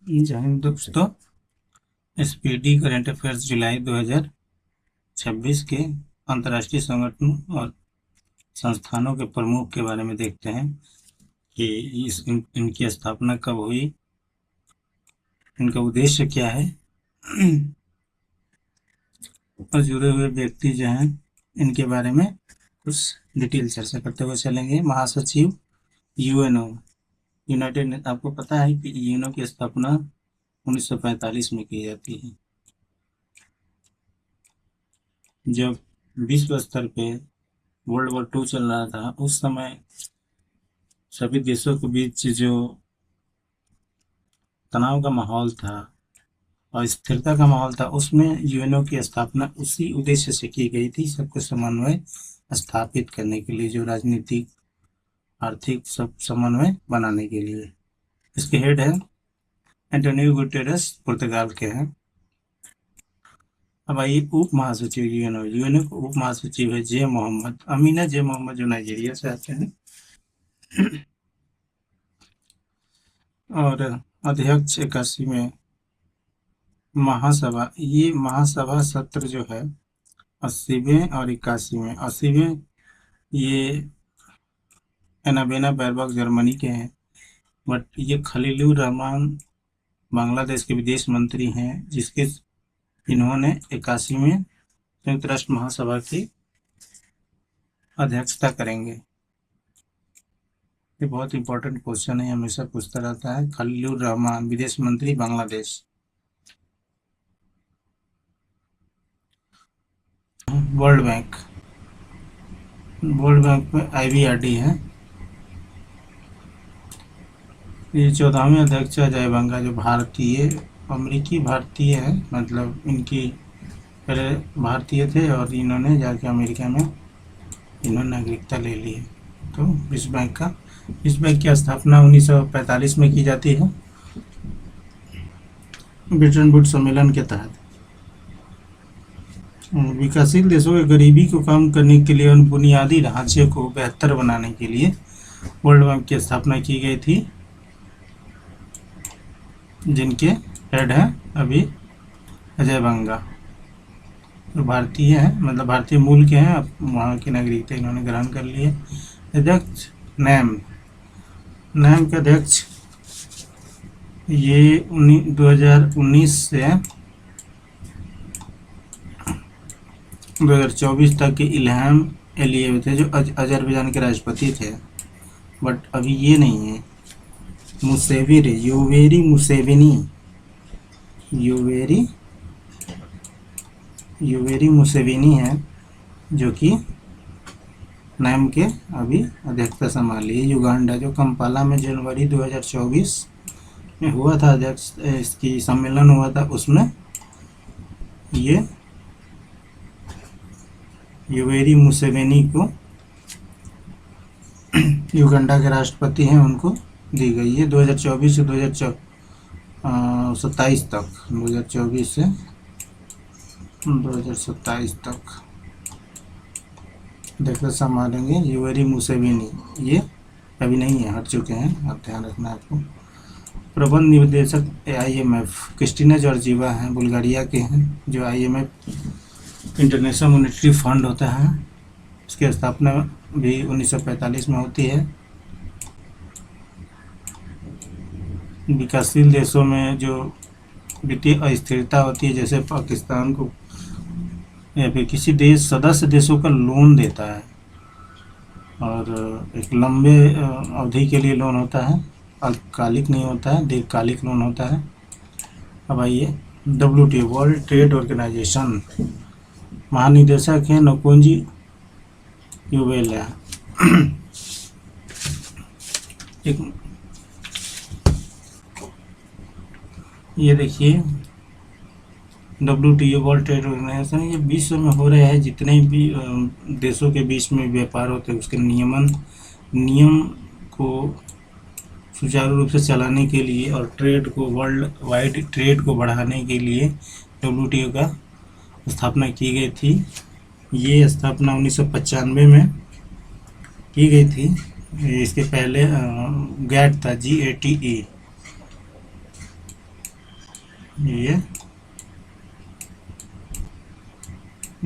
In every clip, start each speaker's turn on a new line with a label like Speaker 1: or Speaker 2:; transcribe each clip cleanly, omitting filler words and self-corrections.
Speaker 1: जय हिंद दोस्तों। Speedy current affairs जुलाई 2026 के अंतर्राष्ट्रीय संगठनों और संस्थानों के प्रमुख के बारे में देखते हैं कि इनकी स्थापना कब हुई, इनका उद्देश्य क्या है और जुड़े हुए व्यक्ति जो हैं इनके बारे में कुछ डिटेल चर्चा करते हुए चलेंगे। महासचिव यूएनओ, यूनाइटेड, आपको पता है कि यूएनओ की स्थापना 1945 में की जाती है। जब विश्व स्तर पे वर्ल्ड वॉर 2 चल रहा था, उस समय सभी देशों के बीच जो तनाव का माहौल था और स्थिरता का माहौल था, उसमें यूएनओ की स्थापना उसी उद्देश्य से की गई थी, सबको समन्वय स्थापित करने के लिए, जो राजनीतिक आर्थिक सब समन्वय बनाने के लिए। इसके हेड है एंटोनियो गुटेरेस, पुर्तगाल के हैं। अब आइए उप महासचिव यूएनओ के उप महासचिव है जे मोहम्मद, अमीना जे मोहम्मद, जो नाइजीरिया से आते हैं। और अध्यक्ष 81 में महासभा, ये महासभा सत्र जो है 80वें और 81वें। 80वें ये एनाबेना बैरबक जर्मनी के हैं, बट ये खलीलुर रहमान बांग्लादेश के विदेश मंत्री हैं, जिसके इन्होंने 81वें संयुक्त राष्ट्र महासभा की अध्यक्षता करेंगे। ये बहुत इंपॉर्टेंट क्वेश्चन है, हमेशा पूछता रहता है। खलीलुर रहमान, विदेश मंत्री बांग्लादेश। वर्ल्ड बैंक में IBRD है। ये 14वें अध्यक्ष अजय बंगा, जो अमेरिकी भारतीय है, मतलब इनकी पहले भारतीय थे और इन्होंने जाके अमेरिका में इन्होंने नागरिकता ले ली है। तो विश्व बैंक की स्थापना 1945 में की जाती है, ब्रिटेन वुड्स सम्मेलन के तहत। विकासशील देशों के गरीबी को कम करने के लिए उन बुनियादी ढांचे को बेहतर बनाने के लिए वर्ल्ड बैंक की स्थापना की गई थी, जिनके हेड हैं अभी अजय बंगा, जो भारतीय हैं, मतलब भारतीय मूल के हैं। अब वहाँ की नागरिकता इन्होंने ग्रहण कर ली है। अध्यक्ष नैम के अध्यक्ष ये 2019 से 2024 तक के इल्हाम एलिएव थे, जो अजरबैजान के राष्ट्रपति थे, बट अभी ये नहीं है। योवेरी मुसेवेनी है, जो कि नैम के अभी अध्यक्षता संभाली है। युगांडा, जो कंपाला में जनवरी 2024 में हुआ था, अध्यक्ष इसकी सम्मेलन हुआ था, उसमें ये योवेरी मुसेवेनी को युगांडा के राष्ट्रपति हैं, उनको दी गई है 2024 से 2027 तक। 2024 से 2027 तक देखकर संभालेंगे योवेरी मुसेवेनी। ये अभी नहीं है, हट चुके हैं, आप ध्यान रखना आपको। प्रबंध निदेशक IMF क्रिस्टिना जॉर्जीवा हैं, बुल्गारिया के हैं, जो IMF इंटरनेशनल मॉनेटरी फंड होता है, इसकी स्थापना भी 1945 में होती है। विकासशील देशों में जो वित्तीय अस्थिरता होती है, जैसे पाकिस्तान को या फिर किसी सदस्य देशों का लोन देता है, और एक लंबे अवधि के लिए लोन होता है, अल्पकालिक नहीं होता है, दीर्घकालिक लोन होता है। अब आइए WTO, वर्ल्ड ट्रेड ऑर्गेनाइजेशन, महानिदेशक हैं नकोंजी युवेला। ये देखिए WTO, वर्ल्ड ट्रेड ऑर्गेनाइजेशन, ये विश्व में हो रहे हैं जितने भी देशों के बीच में व्यापार होते हैं, उसके नियम को सुचारू रूप से चलाने के लिए और ट्रेड को, वर्ल्ड वाइड ट्रेड को बढ़ाने के लिए WTO का स्थापना की गई थी। ये स्थापना 1995 में की गई थी। इसके पहले GATT था, GATE, ये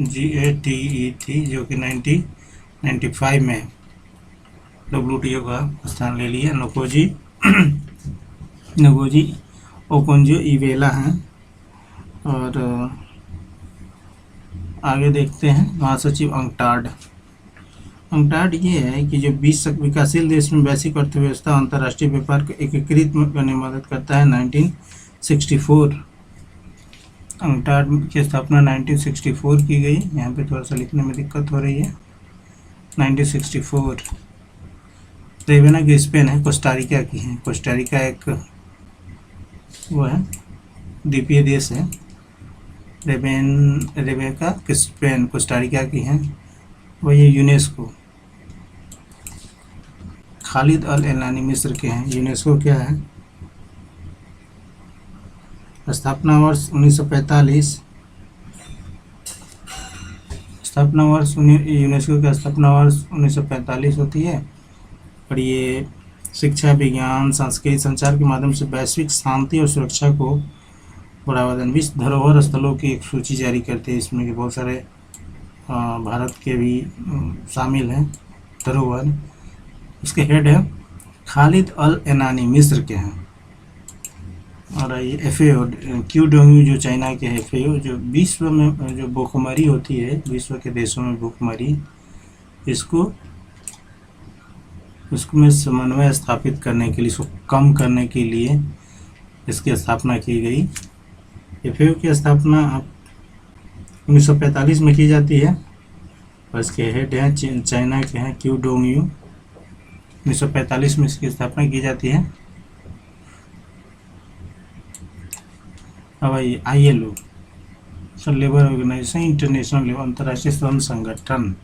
Speaker 1: GATE थी, जो कि 1995 में WTO का स्थान ले लिया। नगोजी ओकोंजो इवेला हैं। और आगे देखते हैं महासचिव अंकटाड ये है कि जो 20 विकासशील देश में वैश्विक अर्थव्यवस्था अंतर्राष्ट्रीय व्यापार को एकीकृत करने में मदद करता है। 1964 अंकटाड की स्थापना 1964 की गई। यहाँ पे थोड़ा सा लिखने में दिक्कत हो रही है। 1964। रेवेना की स्पेन है, कोस्टारिका की है। कोस्टारिका एक वो है, द्वीपीय देश है। रेबेका स्पेन कोस्टारिका की हैं। वही यूनेस्को खालिद अल एलानी मिस्र के हैं। यूनेस्को क्या है? स्थापना वर्ष 1945। स्थापना वर्ष यूनेस्को का स्थापना वर्ष 1945 होती है। और ये शिक्षा, विज्ञान, संस्कृति, संचार के माध्यम से वैश्विक शांति और सुरक्षा को बढ़ावा देना। विश्व धरोहर स्थलों की एक सूची जारी करते हैं। इसमें बहुत सारे भारत के भी शामिल हैं धरोहर। उसके हेड है खालिद अल एनानी, मिस्र के हैं। और ये FAO क्यूडोंग जो चाइना के हैं। FAO जो विश्व में जो भूखमरी होती है, विश्व के देशों में भूखमरी, इसको में समन्वय स्थापित करने के लिए, इसको कम करने के लिए इसकी स्थापना की गई। FAO की स्थापना 1945 में की जाती है। और इसके हेड हैं चाइना के हैं क्यूडोंग। 1945 में इसकी स्थापना की जाती है। अब ILO Labour Organisation, International Labour, अंतर्राष्ट्रीय श्रम संगठन।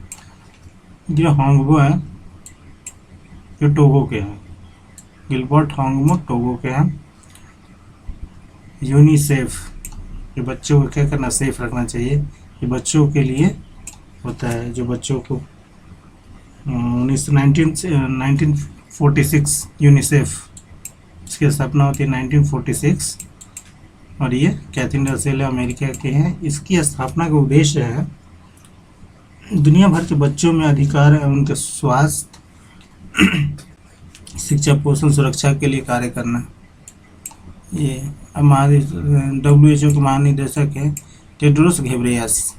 Speaker 1: जो हांगबो है, जो टोगो के हैं, गिलबर्ट हांगबो टोगो के हैं। यूनिसेफ, ये बच्चों को क्या करना, सेफ रखना चाहिए। ये बच्चों के लिए होता है, जो बच्चों को 1946 यूनिसेफ, इसकी स्थापना होती है 1946। और ये कैथरीन रसेल अमेरिका के हैं। इसकी स्थापना का उद्देश्य है दुनिया भर के बच्चों में अधिकार एवं उनके स्वास्थ्य, शिक्षा, पोषण, सुरक्षा के लिए कार्य करना। ये WHO के महानिदेशक हैं टेड्रोस घेब्रेयेसस।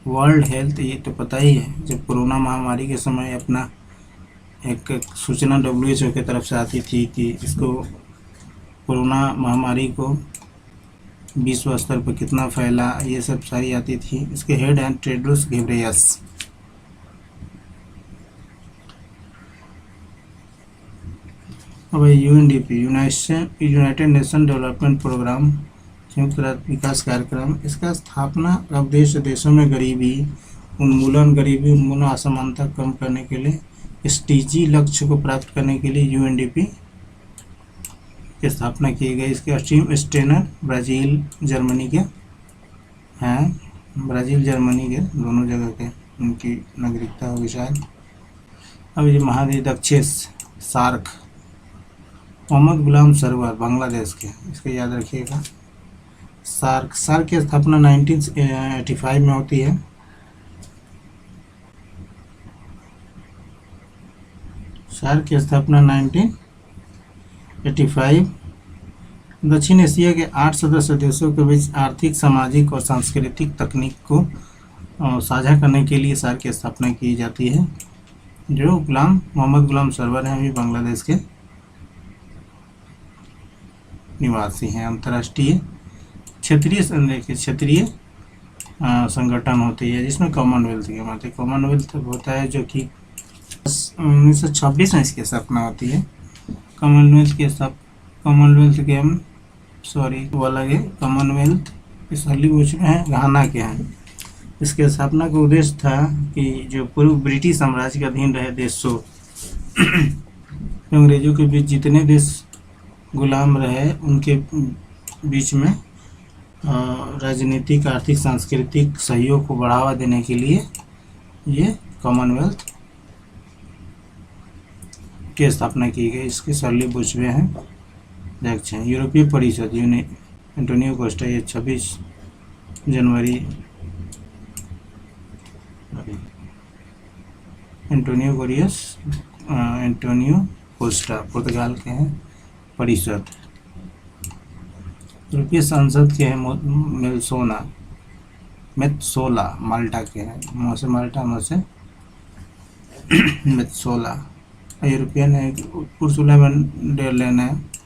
Speaker 1: वर्ल्ड हेल्थ, ये तो पता ही है, जब कोरोना महामारी के समय अपना एक सूचना WHO की तरफ से आती थी कि इसको कोरोना महामारी को विश्व स्तर पर कितना फैला, ये सब सारी आती थी। इसके हेड हैं टेड्रोस घेब्रेयेसस। अब UNDP, United Nation Development Programme, संयुक्त राष्ट्र विकास कार्यक्रम। इसका स्थापना का उद्देश्य देशों में गरीबी उन्मूलन, असमानता कम करने के लिए, SDG लक्ष्य को प्राप्त करने के लिए UNDP की स्थापना की गई। इसके स्टीम स्टेनर ब्राज़ील, जर्मनी के हैं। ब्राज़ील, जर्मनी के दोनों जगह के उनकी नागरिकता होगी शायद। अब ये महानिरीक्षक सार्क, मोहम्मद गुलाम सरवर, बांग्लादेश के, इसको याद रखिएगा। सार्क की स्थापना 1985 में होती है। सार्क की स्थापना 1985। दक्षिण एशिया के 8 सदस्य देशों के बीच आर्थिक, सामाजिक और सांस्कृतिक तकनीक को साझा करने के लिए सार्क की स्थापना की जाती है। जो मोहम्मद गुलाम सरवर हैं, अभी बांग्लादेश के निवासी हैं। अंतर्राष्ट्रीय क्षेत्रीय संगठन होती है, जिसमें कॉमनवेल्थ के माते कॉमनवेल्थ होता है, जो कि 1926 में इसकी स्थापना होती है। कॉमनवेल्थ इस हॉलीवुड में है, घाना के हैं। इसके स्थापना का उद्देश्य था कि जो पूर्व ब्रिटिश साम्राज्य के अधीन रहे देशों, अंग्रेजों के बीच जितने देश गुलाम रहे, उनके बीच में राजनीतिक, आर्थिक, सांस्कृतिक सहयोग को बढ़ावा देने के लिए ये कॉमनवेल्थ की स्थापना की गई। इसके सर्ली बुशवे हैं अध्यक्ष हैं। यूरोपीय परिषद एंटोनियो कोस्टा, ये 26 जनवरी। एंटोनियो कोस्टा पुर्तगाल के हैं परिषद। यूरोपीय संसद के हैं मेत्सोला माल्टा के हैं, मोसे माल्टा मोसे मेत्सोला। यूरोपियन है उर्सुला वॉन डेर लेन है।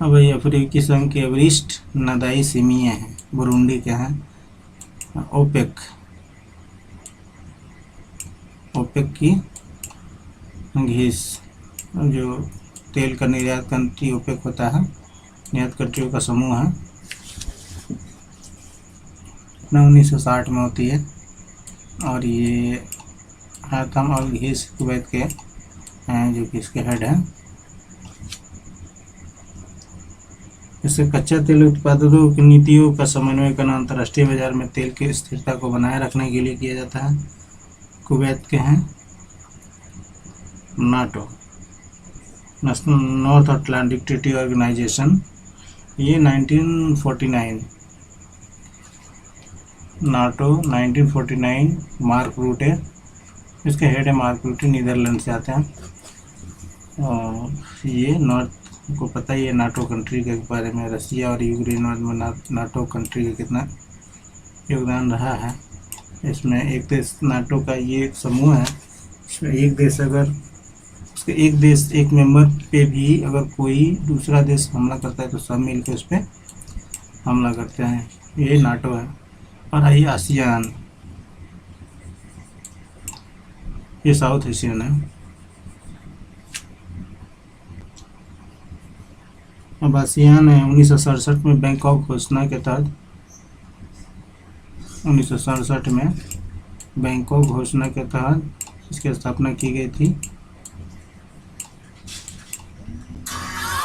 Speaker 1: अब ये अफ्रीकी संघ के एवरिस्ट नदाई सिमिये हैं, बुरुंडी के हैं। ओपेक की घीस, जो तेल का निर्यात कंट्री ओपेक होता है, निर्यात कंट्रियों का समूह है। 1960 में होती है और ये हाथम और घीस कुवैत के हैं जो कि इसके हेड हैं। इससे कच्चा तेल उत्पादकों की नीतियों का समन्वय करना अंतर्राष्ट्रीय बाजार में तेल की स्थिरता को बनाए रखने के लिए किया जाता है। कुवैत के हैं NATO, North Atlantic Treaty Organisation. ये 1949 नाटो 1949 मार्क रूटे, इसके हेड है मार्क रूटे, नीदरलैंड से आते हैं। और ये नॉर्थ को पता ही है नाटो कंट्री के बारे में, रसिया और यूक्रेन में नाटो कंट्री का कितना योगदान रहा है। इसमें एक देश नाटो का ये एक समूह है, इसमें एक देश अगर उसके एक मेंबर पे भी अगर कोई दूसरा देश हमला करता है तो सब मिलकर उस पर हमला करते हैं, ये नाटो है। और आइए आसियान, ये साउथ एशियन है। अब आसियान है 1967 में बैंकॉक घोषणा के तहत, 1967 में बैंकॉक घोषणा के तहत इसकी स्थापना की गई थी।